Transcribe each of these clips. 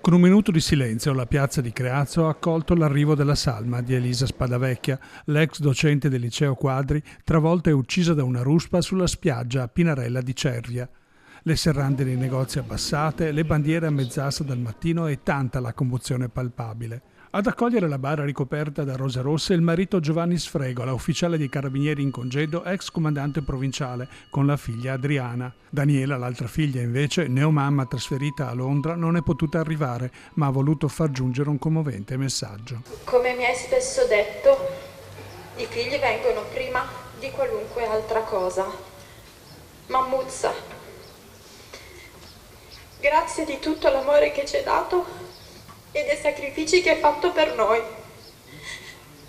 Con un minuto di silenzio la piazza di Creazzo ha accolto l'arrivo della salma di Elisa Spadavecchia, l'ex docente del liceo Quadri, travolta e uccisa da una ruspa sulla spiaggia a Pinarella di Cervia. Le serrande dei negozi abbassate, le bandiere a mezz'asta dal mattino e tanta la commozione palpabile. Ad accogliere la bara ricoperta da rosa rosse il marito Giovanni Sfregola, ufficiale dei carabinieri in congedo, ex comandante provinciale, con la figlia Adriana. Daniela, l'altra figlia invece, neomamma trasferita a Londra, non è potuta arrivare, ma ha voluto far giungere un commovente messaggio. Come mi hai spesso detto, i figli vengono prima di qualunque altra cosa. Mammuzza, grazie di tutto l'amore che ci hai dato e dei sacrifici che hai fatto per noi.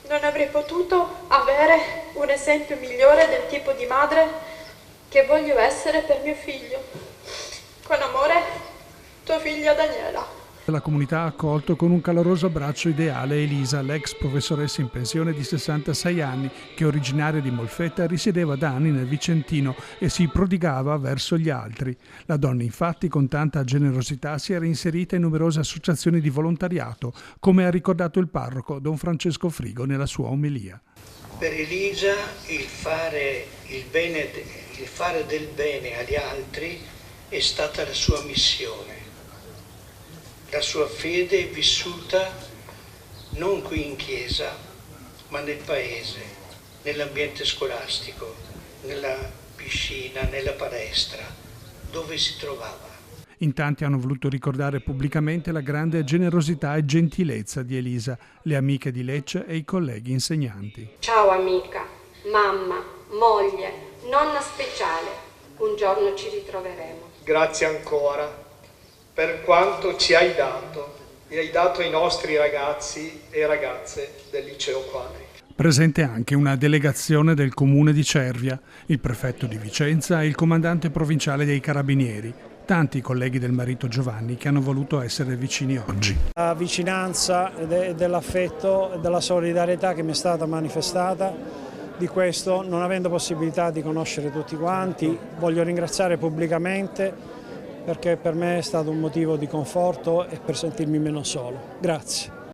Non avrei potuto avere un esempio migliore del tipo di madre che voglio essere per mio figlio. Con amore, tua figlia Daniela. La comunità ha accolto con un caloroso abbraccio ideale Elisa, l'ex professoressa in pensione di 66 anni, che originaria di Molfetta risiedeva da anni nel Vicentino e si prodigava verso gli altri. La donna infatti con tanta generosità si era inserita in numerose associazioni di volontariato, come ha ricordato il parroco Don Francesco Frigo nella sua omelia. Per Elisa il fare del bene agli altri è stata la sua missione. La sua fede è vissuta non qui in chiesa, ma nel paese, nell'ambiente scolastico, nella piscina, nella palestra, dove si trovava. In tanti hanno voluto ricordare pubblicamente la grande generosità e gentilezza di Elisa, le amiche di Lecce e i colleghi insegnanti. Ciao amica, mamma, moglie, nonna speciale, un giorno ci ritroveremo. Grazie ancora per quanto ci hai dato e hai dato ai nostri ragazzi e ragazze del liceo Quadri. Presente anche una delegazione del comune di Cervia, il prefetto di Vicenza e il comandante provinciale dei carabinieri, tanti colleghi del marito Giovanni che hanno voluto essere vicini oggi. La vicinanza dell'affetto e della solidarietà che mi è stata manifestata, di questo non avendo possibilità di conoscere tutti quanti, voglio ringraziare pubblicamente perché per me è stato un motivo di conforto e per sentirmi meno solo. Grazie.